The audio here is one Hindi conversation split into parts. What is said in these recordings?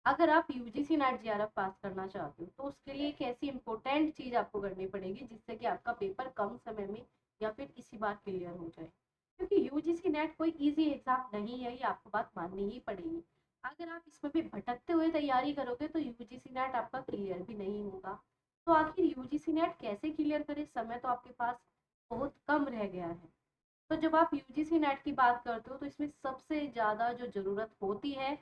अगर आप यूजीसी नेट जेआरएफ पास करना चाहते हो तो उसके लिए एक ऐसी इंपॉर्टेंट चीज आपको करनी पड़ेगी जिससे कि आपका पेपर कम समय में या फिर इसी बार क्लियर हो जाए, क्योंकि यूजीसी नेट कोई इजी एग्जाम नहीं है, ये आपको बात माननी ही पड़ेगी। अगर आप इसमें भी भटकते हुए तैयारी करोगे तो यूजीसी नेट आपका क्लियर भी नहीं होगा। तो आखिर यूजीसी नेट कैसे क्लियर करें, समय तो आपके पास बहुत कम रह गया है। तो जब आप यूजीसी नेट की बात करते हो तो इसमें सबसे ज़्यादा जो ज़रूरत होती है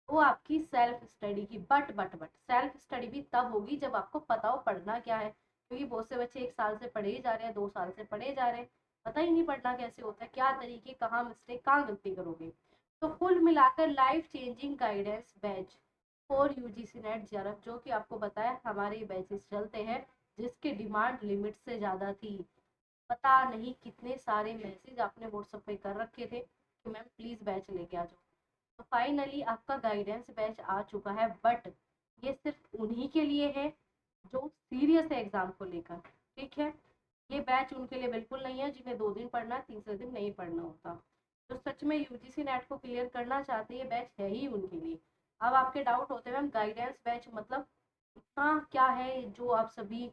वो आपकी सेल्फ स्टडी की। बट सेल्फ स्टडी भी तब होगी जब आपको पता हो पढ़ना क्या है, क्योंकि बहुत से बच्चे 1 साल से पढ़े ही जा रहे हैं, 2 साल से पढ़े जा रहे हैं, पता ही नहीं पढ़ना कैसे होता है, क्या तरीके, कहाँ मिस्टेक, कहाँ गलती करोगे। तो कुल मिलाकर life changing guidance batch for UGC net JRF, जो कि आपको बताया हमारे बैचेस चलते हैं, जिसकी डिमांड लिमिट से ज़्यादा थी। पता नहीं कितने सारे मैसेज आपने व्हाट्सएप पे कर रखे थे कि मैम प्लीज बैच लेके आ जाओ। तो फाइनली आपका गाइडेंस बैच आ चुका है, बट ये सिर्फ उन्हीं के लिए है जो सीरियस है एग्जाम को लेकर। ठीक है, ये बैच उनके लिए बिल्कुल नहीं है जिन्हें 2 दिन पढ़ना है, तीसरे दिन नहीं पढ़ना होता। जो सच में यूजीसी नेट को क्लियर करना चाहते हैं, ये बैच है ही उनके लिए। अब आपके डाउट होते हैं मैम गाइडेंस बैच मतलब इतना क्या है जो आप सभी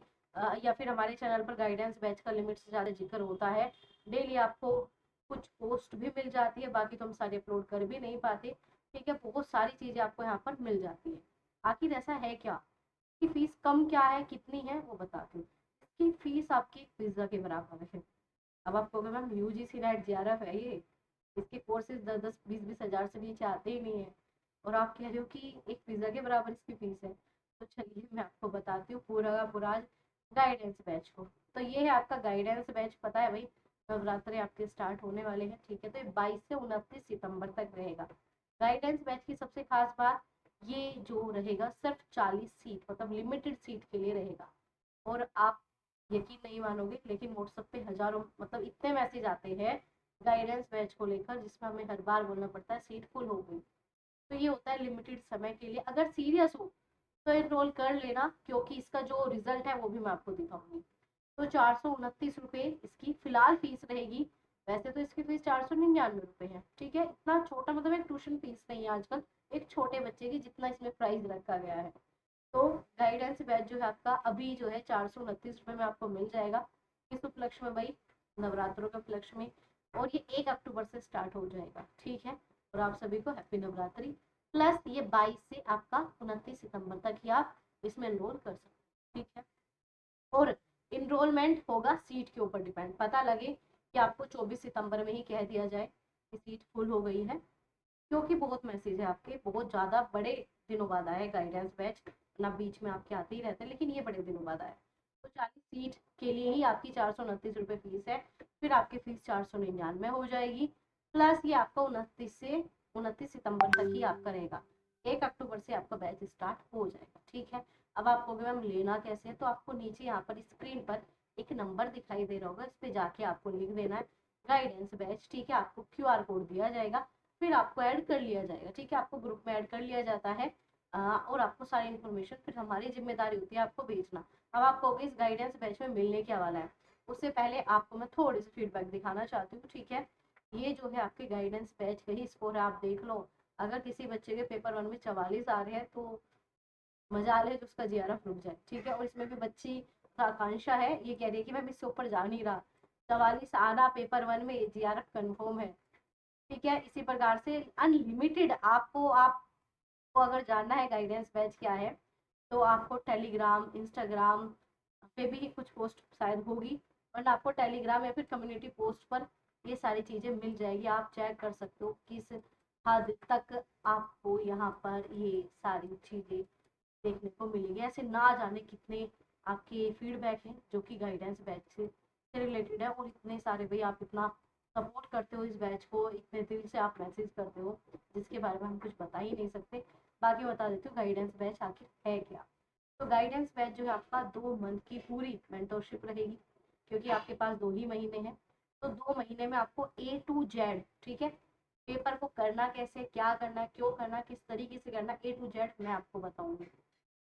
या फिर हमारे चैनल पर गाइडेंस बैच का लिमिट से ज़्यादा जिक्र होता है। डेली आपको कुछ पोस्ट भी मिल जाती है, बाकी तो हम सारी अपलोड कर भी नहीं पाते। ठीक है, बहुत सारी चीज़ें आपको यहाँ पर मिल जाती है। आखिर ऐसा है क्या कि फीस कम क्या है, कितनी है, वो बताती हूँ। इसकी फीस आपकी पिज्ज़ा के बराबर है। अब आप कहोगे मैम यूजीसी नेट जेआरएफ है ये, इसके कोर्सेज 10-10 20-20 हज़ार से नीचे आते ही नहीं है, और आप कह रहे हो कि एक पिज्ज़ा के बराबर इसकी फीस है। तो चलिए मैं आपको बताती हूँ पूरा का पूरा गाइडेंस बैच को। तो ये है आपका गाइडेंस बैच, पता है भाई नवरात्रे आपके स्टार्ट होने वाले हैं। ठीक है, तो ये 22 से 29 सितंबर तक रहेगा। गाइडेंस बैच की सबसे खास बात, ये जो रहेगा सिर्फ 40 सीट मतलब लिमिटेड सीट के लिए रहेगा। और आप यकीन नहीं मानोगे लेकिन व्हाट्सएप पे हजारों मतलब इतने मैसेज आते हैं गाइडेंस बैच को लेकर, जिसमें हमें हर बार बोलना पड़ता है सीट फुल हो गई। तो ये होता है लिमिटेड समय के लिए। अगर सीरियस हो तो एनरोल कर लेना, क्योंकि इसका जो रिजल्ट है वो भी मैं आपको दिखाऊंगी। तो 429 रुपये इसकी फिलहाल फीस रहेगी। वैसे तो इसकी फीस 499 रुपये है। ठीक है, इतना छोटा मतलब एक ट्यूशन फीस नहीं है आजकल एक छोटे बच्चे की, जितना इसमें प्राइस रखा गया है। तो गाइडेंस बैच जो है आपका अभी जो है 429 रुपये में आपको मिल जाएगा। किस उपलक्ष्य में भाई, नवरात्रों के उपलक्ष्य में। और ये 1 अक्टूबर से स्टार्ट हो जाएगा। ठीक है, और आप सभी को हैप्पी नवरात्रि। प्लस ये 22 से आपका 29 सितंबर तक ही आप इसमें एनरोल कर सकते हैं। ठीक है, और इनरोलमेंट होगा सीट के ऊपर डिपेंड। पता लगे कि आपको 24 सितंबर में ही कह दिया जाए कि सीट फुल हो गई है, क्योंकि बहुत मैसेज है आपके, बहुत ज़्यादा बड़े दिनों बाद आया है गाइडेंस बैच ना, बीच में आपके आते ही रहते हैं लेकिन ये बड़े दिनों बाद आया। तो 40 सीट के लिए ही आपकी 429 रुपये फीस है। फिर आपकी फीस 499 हो जाएगी। प्लस ये आपका 29 सितंबर तक ही आपका रहेगा। 1 अक्टूबर से आपका बैच स्टार्ट हो जाएगा। ठीक है, अब आप कहोगे मैम लेना कैसे है, तो आपको नीचे यहाँ पर स्क्रीन पर एक नंबर दिखाई दे रहा होगा, इस पर जाके आपको लिख देना है गाइडेंस बैच। ठीक है, आपको QR कोड दिया जाएगा, फिर आपको ऐड कर लिया जाएगा। ठीक है, आपको ग्रुप में ऐड कर लिया जाता है। और आपको सारी इन्फॉर्मेशन फिर हमारी जिम्मेदारी होती है आपको भेजना। अब आपको इस गाइडेंस बैच में मिलने क्या वाला है, उससे पहले आपको मैं थोड़ी सी फीडबैक दिखाना चाहती हूँ। ठीक है, ये जो है आपके गाइडेंस बैच का ही स्कोर है, आप देख लो। अगर किसी बच्चे के पेपर 1 में 44 आ रहे हैं तो मजाल है कि उसका जेआरएफ रुक जाए। ठीक है, और इसमें भी बच्ची आकांक्षा है, ये कह रही है कि मैं इससे ऊपर जा नहीं रहा, 44 आना पेपर 1 में जेआरएफ कन्फर्म है। ठीक है, इसी प्रकार से अनलिमिटेड आपको अगर जानना है गाइडेंस बैच क्या है, तो आपको टेलीग्राम इंस्टाग्राम पे भी कुछ पोस्ट शायद होगी, वरना आपको टेलीग्राम या फिर कम्युनिटी पोस्ट पर ये सारी चीज़ें मिल जाएगी। आप चेक कर सकते हो किस हद तक आपको यहाँ पर ये सारी चीज़ें देखने को मिलेगी। ऐसे ना जाने कितने आपके फीडबैक हैं जो कि गाइडेंस बैच से रिलेटेड है, और इतने सारे भाई आप इतना सपोर्ट करते हो इस बैच को, इतने दिल से आप मैसेज करते हो जिसके बारे में हम कुछ बता ही नहीं सकते। बाकी बता देती हूँ गाइडेंस बैच आखिर है क्या। तो गाइडेंस बैच जो है आपका 2 मंथ की पूरी मेंटरशिप रहेगी, क्योंकि आपके पास 2 ही महीने हैं। तो 2 महीने में आपको A to Z, ठीक है, पेपर को करना कैसे, क्या करना है, क्यों करना, किस तरीके से करना, A to Z मैं आपको बताऊंगी।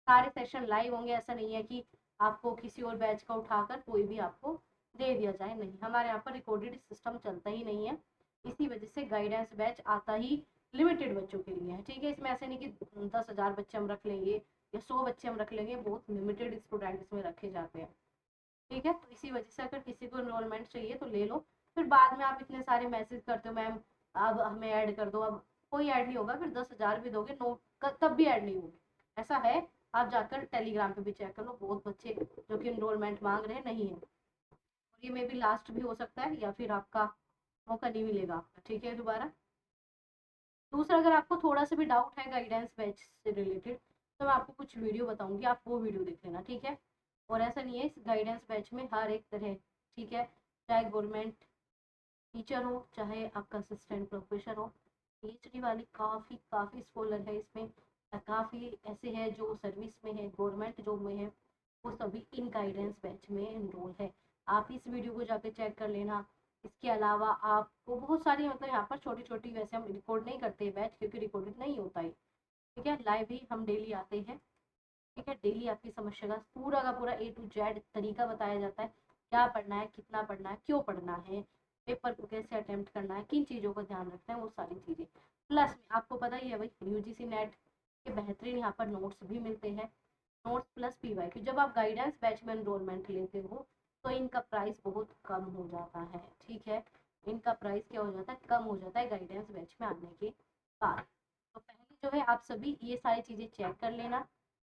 सारे सेशन लाइव होंगे, ऐसा नहीं है कि आपको किसी और बैच का उठाकर कोई भी आपको दे दिया जाए, नहीं, हमारे यहाँ पर रिकॉर्डेड सिस्टम चलता ही नहीं है। इसी वजह से गाइडेंस बैच आता ही लिमिटेड बच्चों के लिए है, ठीक है। इसमें ऐसे नहीं कि 10,000 बच्चे हम रख लेंगे या 100 बच्चे हम रख लेंगे, बहुत लिमिटेड स्टूडेंट इसमें रखे जाते हैं, ठीक है। तो इसी वजह से अगर किसी को एनरोलमेंट चाहिए तो ले लो, फिर बाद में आप इतने सारे मैसेज करते हो मैम अब हमें ऐड कर दो, अब कोई ऐड नहीं होगा, फिर 10,000 भी दोगे नो तब भी ऐड नहीं होगी, ऐसा है। आप जाकर टेलीग्राम पे भी चेक कर लो, बहुत बच्चे जो कि एनरोलमेंट मांग रहे हैं नहीं है, और ये मे भी लास्ट भी हो सकता है या फिर आपका मौका नहीं मिलेगा आपका, ठीक है दोबारा। दूसरा, अगर आपको थोड़ा सा भी डाउट है गाइडेंस बैच से रिलेटेड तो मैं आपको कुछ वीडियो बताऊंगी, आप वो वीडियो देख लेना, ठीक है। और ऐसा नहीं है, इस गाइडेंस बैच में हर एक तरह, ठीक है, चाहे गवर्नमेंट टीचर हो चाहे आपका असिस्टेंट प्रोफेसर हो, पीएचडी वाली काफ़ी काफ़ी स्कॉलर है इसमें, काफ़ी ऐसे हैं जो सर्विस में है, गवर्नमेंट जॉब में है, वो सभी इन गाइडेंस बैच में एनरोल है। आप इस वीडियो को जाकर चेक कर लेना। इसके अलावा आपको बहुत सारी, मतलब यहाँ पर छोटी छोटी, वैसे हम रिकॉर्ड नहीं करते बैच क्योंकि रिकॉर्डेड नहीं होता है, ठीक है, लाइव ही हम डेली आते हैं, ठीक है। डेली आपकी समस्या का पूरा A to Z तरीका बताया जाता है, क्या पढ़ना है, कितना पढ़ना है, क्यों पढ़ना है, पेपर को कैसे अटेम्प्ट करना है, किन चीज़ों का ध्यान रखना है, वो सारी चीज़ें। प्लस में आपको पता ही है भाई, यूजीसी नेट के बेहतरीन यहाँ पर नोट्स भी मिलते हैं, नोट्स प्लस पीवाईक्यू। जब आप गाइडेंस बैच में एनरोलमेंट लेते हो तो इनका प्राइस बहुत कम हो जाता है, ठीक है। इनका प्राइस क्या हो जाता है, कम हो जाता है गाइडेंस बैच में आने के बाद। तो पहले जो है आप सभी ये सारी चीज़ें चेक कर लेना,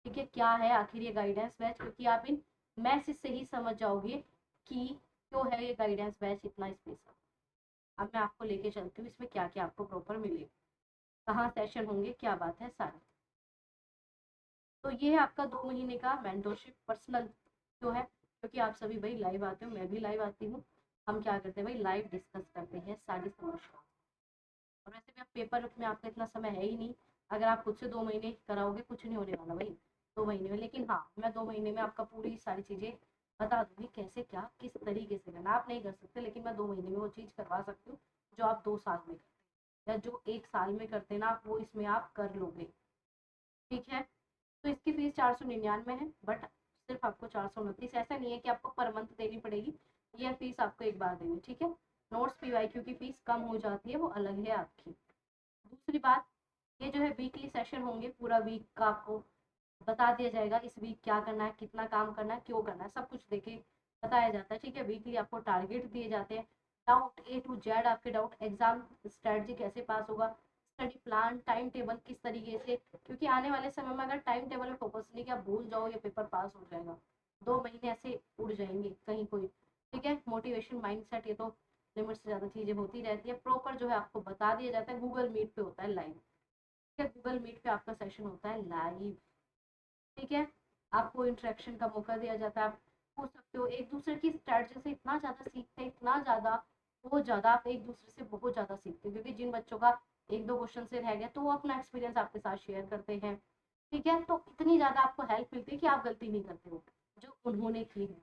ठीक है, क्या है आखिर ये गाइडेंस बैच, क्योंकि आप इन मैसेज से ही समझ जाओगे कि क्यों है ये गाइडेंस बैच इतना स्पेशल। अब मैं आपको लेके चलती हूँ इसमें क्या क्या आपको प्रॉपर मिलेगा, कहाँ सेशन होंगे, क्या बात है सारी। तो ये है आपका 2 महीने का मेंटोरशिप पर्सनल जो है, क्योंकि आप सभी भाई लाइव आते हो, मैं भी लाइव आती हूँ, हम क्या करते हैं भाई, लाइव डिस्कस करते हैं सारी समस्या। और वैसे भी आप पेपर में आपका इतना समय है ही नहीं, अगर आप खुद से 2 महीने कराओगे कुछ नहीं होने वाला भाई 2 महीने में। लेकिन हाँ, मैं 2 महीने में आपका पूरी सारी चीज़ें बता दूंगी, कैसे क्या किस तरीके से करना। आप नहीं कर सकते, लेकिन मैं 2 महीने में वो चीज़ करवा सकती हूँ जो आप 2 साल में करते, या जो 1 साल में करते ना आप, वो इसमें आप कर लोगे, ठीक है। तो इसकी फीस 499 है, बट सिर्फ आपको 429, ऐसा नहीं है कि आपको पर मंथ देनी पड़ेगी, यह फीस आपको एक बार देनी, ठीक है। नोट्स पीवाईक्यू की फीस कम हो जाती है, वो अलग है आपकी। दूसरी बात, ये जो है वीकली सेशन होंगे, पूरा वीक का आपको बता दिया जाएगा, इस वीक क्या करना है, कितना काम करना है, क्यों करना है, सब कुछ देखे बताया जाता है, ठीक है। वीकली आपको टारगेट दिए जाते हैं, डाउट A to Z आपके डाउट, एग्जाम स्ट्रेटजी कैसे पास होगा, स्टडी प्लान, टाइम टेबल किस तरीके से, क्योंकि आने वाले समय में अगर टाइम टेबल में फोकस नहीं किया, भूल जाओ ये पेपर पास हो जाएगा, 2 महीने ऐसे उड़ जाएंगे कहीं कोई, ठीक है। मोटिवेशन, माइंडसेट, ये तो लिमिट से ज़्यादा चीज़ें होती रहती है, प्रॉपर जो है आपको बता दिया जाता है, गूगल मीट पे होता है लाइव, ठीक है, गूगल मीट पे आपका सेशन होता है लाइव, ठीक है। आपको इंटरेक्शन का मौका दिया जाता है, आप पूछ सकते हो, एक दूसरे की स्ट्रेटजी से इतना ज़्यादा सीखते हैं, इतना ज़्यादा, बहुत ज़्यादा, आप एक दूसरे से बहुत ज़्यादा सीखते हो, क्योंकि जिन बच्चों का 1-2 क्वेश्चन से रह गया तो वो अपना एक्सपीरियंस आपके साथ शेयर करते हैं, ठीक है। तो इतनी ज़्यादा आपको हेल्प मिलती है कि आप गलती नहीं करते हो जो उन्होंने की है,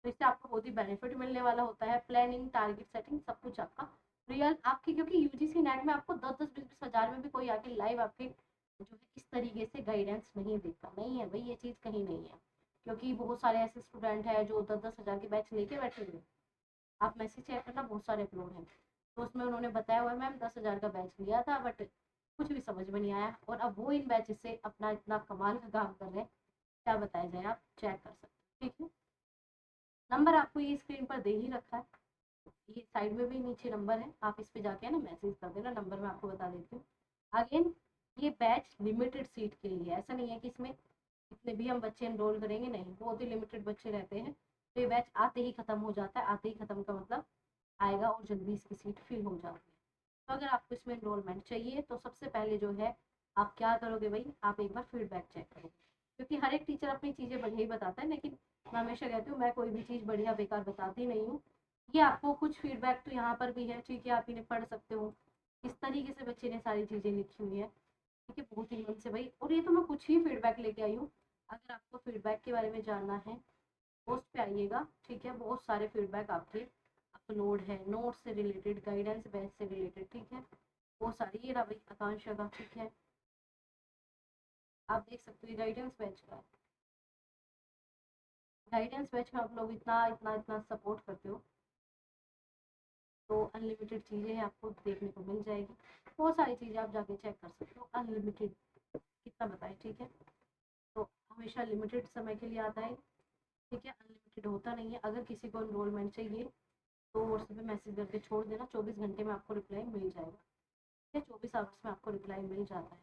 तो इससे आपको बहुत ही बेनिफिट मिलने वाला होता है। प्लानिंग, टारगेट सेटिंग, सब कुछ आपका रियल आपकी, क्योंकि यूजीसी नेट में आपको 10-10, 20-20 हज़ार में भी कोई आके लाइव आपके जो है इस तरीके से गाइडेंस नहीं देता, नहीं है भाई, ये चीज़ कहीं नहीं है, क्योंकि बहुत सारे ऐसे स्टूडेंट हैं जो 10-10 हज़ार के बैच लेके बैठे हुए, आप मैसेज चेक करना, बहुत सारे अपलोड हैं, तो उसमें उन्होंने बताया हुआ है मैम 10,000 का बैच लिया था बट कुछ भी समझ में नहीं आया, और अब वो इन बैच से अपना इतना कमाल का काम कर रहे हैं, क्या बताया जाए, आप चेक कर सकते हैं, ठीक है। नंबर आपको ये स्क्रीन पर दे ही रखा है, ये साइड में भी नीचे नंबर है, आप इस पे जाके ना मैसेज कर देना, नंबर मैं आपको बता देती हूँ। अगेन, ये बैच लिमिटेड सीट के लिए, ऐसा नहीं है कि इसमें जितने भी हम बच्चे एनरोल करेंगे, नहीं, बहुत ही लिमिटेड बच्चे रहते हैं, तो ये बैच आते ही ख़त्म हो जाता है, आते ही ख़त्म का मतलब आएगा और जल्दी इसकी सीट फिल हो जाती है। तो अगर आपको इसमें एनरोलमेंट चाहिए तो सबसे पहले जो है आप क्या करोगे भाई, आप एक बार फीडबैक चेक करोगे, क्योंकि हर एक टीचर अपनी चीज़ें बढ़िया ही बताता है, लेकिन मैं हमेशा कहती हूँ मैं कोई भी चीज़ बढ़िया बेकार बताती नहीं हूँ। ये आपको कुछ फीडबैक तो यहाँ पर भी है, ठीक है, आप इन्हें पढ़ सकते हो, इस तरीके से बच्चे ने सारी चीज़ें लिखी हुई है, ठीक है, बहुत ही मन से भाई, और ये तो मैं कुछ ही फीडबैक लेके आई हूँ। अगर आपको फीडबैक के बारे में जानना है पोस्ट पे आइएगा, ठीक है, बहुत सारे फीडबैक आपके अपलोड है, नोट से रिलेटेड, गाइडेंस बैच से रिलेटेड, ठीक है, वो सारी, ये रहा भाई आकांक्षा का, ठीक है, आप देख सकते हो गाइडेंस बैच का, गाइडेंस बैच में आप लोग इतना इतना इतना सपोर्ट करते हो, तो अनलिमिटेड चीज़ें आपको देखने को मिल जाएगी, बहुत सारी चीज़ें आप जाके चेक कर सकते हो। अनलिमिटेड कितना बताएं, ठीक है, तो हमेशा लिमिटेड समय के लिए आता है, ठीक है, अनलिमिटेड होता नहीं है। अगर किसी को एनरोलमेंट चाहिए तो व्हाट्सएप पे मैसेज करके छोड़ देना, 24 घंटे में आपको रिप्लाई मिल जाएगा, ठीक है, 24 आवर्स में आपको रिप्लाई मिल जाता है।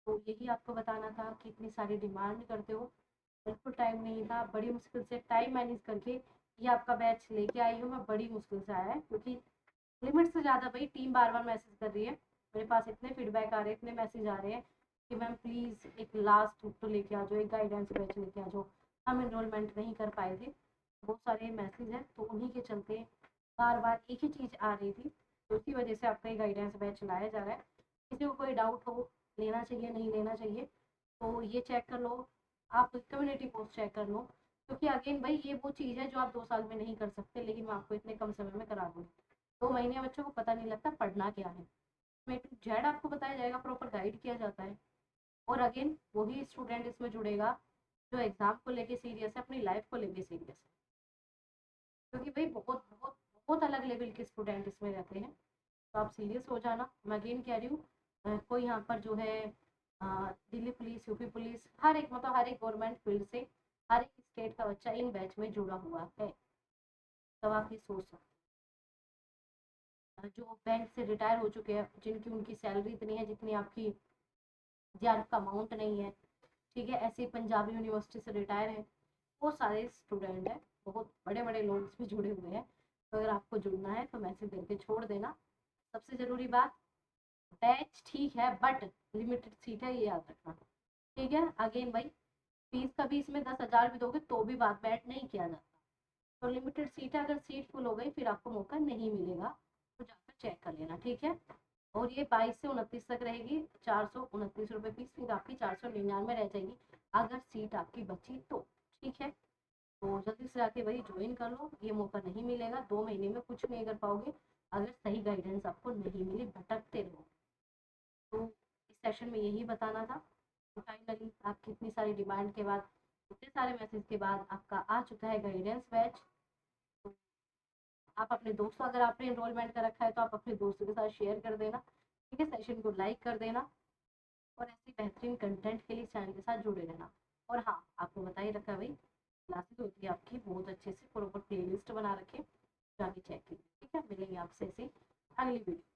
तो यही आपको बताना था कि इतनी सारी डिमांड करते हो, बिल्कुल टाइम नहीं था, बड़ी मुश्किल से टाइम मैनेज करके ये आपका बैच लेके आई हूँ मैं, बड़ी मुश्किल से आया है, क्योंकि लिमिट से ज़्यादा भाई टीम बार बार मैसेज कर रही है, मेरे पास इतने फीडबैक आ रहे हैं, इतने मैसेज आ रहे हैं कि मैम प्लीज़ एक लास्ट तो लेके आ जाओ, एक गाइडेंस बैच लेके आ जाओ। हम इनरोलमेंट नहीं कर पाए थे, बहुत सारे मैसेज हैं, तो उन्हीं के चलते बार बार एक ही चीज़ आ रही थी, तो इसी वजह से आपका ये गाइडेंस बैच लाया जा रहा है। किसी को कोई डाउट हो, लेना चाहिए नहीं लेना चाहिए, तो ये चेक कर लो, आप कम्युनिटी पोस्ट चेक कर लो, क्योंकि अगेन भाई ये वो चीज़ है जो आप 2 साल में नहीं कर सकते, लेकिन मैं आपको इतने कम समय में करा दूँगी। 2 महीने बच्चों को पता नहीं लगता पढ़ना क्या है, ए टू जेड आपको बताया जाएगा, प्रॉपर गाइड किया जाता है। और अगेन वही स्टूडेंट इसमें जुड़ेगा जो एग्जाम को लेके सीरियस है, अपनी लाइफ को लेके सीरियस है, क्योंकि भाई बहुत बहुत बहुत अलग लेवल के स्टूडेंट इसमें रहते हैं, तो आप सीरियस हो जाना। मैं अगेन कह रही हूँ, कोई यहाँ पर जो है दिल्ली पुलिस, यूपी पुलिस, हर एक मतलब हर एक गवर्नमेंट फील्ड से हर एक स्टेट का बच्चा इन बैच में जुड़ा हुआ है, तब आप ये सोच सकते हैं। जो बैंक से रिटायर हो चुके हैं, जिनकी उनकी सैलरी इतनी है जितनी आपकी जीआरएफ का अमाउंट नहीं है, ठीक है, ऐसे ही पंजाबी यूनिवर्सिटी से रिटायर है, वो सारे स्टूडेंट हैं, बहुत बड़े बड़े लोग इसमें जुड़े हुए हैं। तो अगर आपको जुड़ना है तो मैसेज करके छोड़ देना। सबसे ज़रूरी बात, बैच ठीक है बट लिमिटेड सीट है, ये याद रखना, ठीक है। अगेन भाई फीस कभी इसमें 10,000 भी दोगे तो भी बात बैठ नहीं किया जाता, तो लिमिटेड सीट है, अगर सीट फुल हो गई फिर आपको मौका नहीं मिलेगा, तो जाकर चेक कर लेना, ठीक है। और ये 22 से 29 तक रहेगी, 429 रुपये फीस, फिर आपकी 499 रह जाएगी अगर सीट आपकी बची तो, ठीक है। तो जल्दी से आके वही ज्वाइन कर लो, ये मौका नहीं मिलेगा, 2 महीने में कुछ नहीं कर पाओगे अगर सही गाइडेंस आपको नहीं मिली, भटकते रहो। तो इस सेशन में यही बताना था। तो फाइनली आपकी इतनी सारी डिमांड के बाद, इतने सारे मैसेज के बाद आपका आ चुका है गाइडेंस बैच। तो आप अपने दोस्तों, अगर आपने एनरोलमेंट कर रखा है तो आप अपने दोस्तों के साथ शेयर कर देना, ठीक है, सेशन को लाइक कर देना, और ऐसी बेहतरीन कंटेंट के लिए चैनल के साथ जुड़े रहना। और हाँ, आपको बता ही रखा है भाई, क्लासेस होती है आपकी बहुत अच्छे से, प्रॉपर प्ले लिस्ट बना रखे, जाके चेक कीजिए, ठीक है। मिलेंगे आपसे ऐसे अगली वीडियो।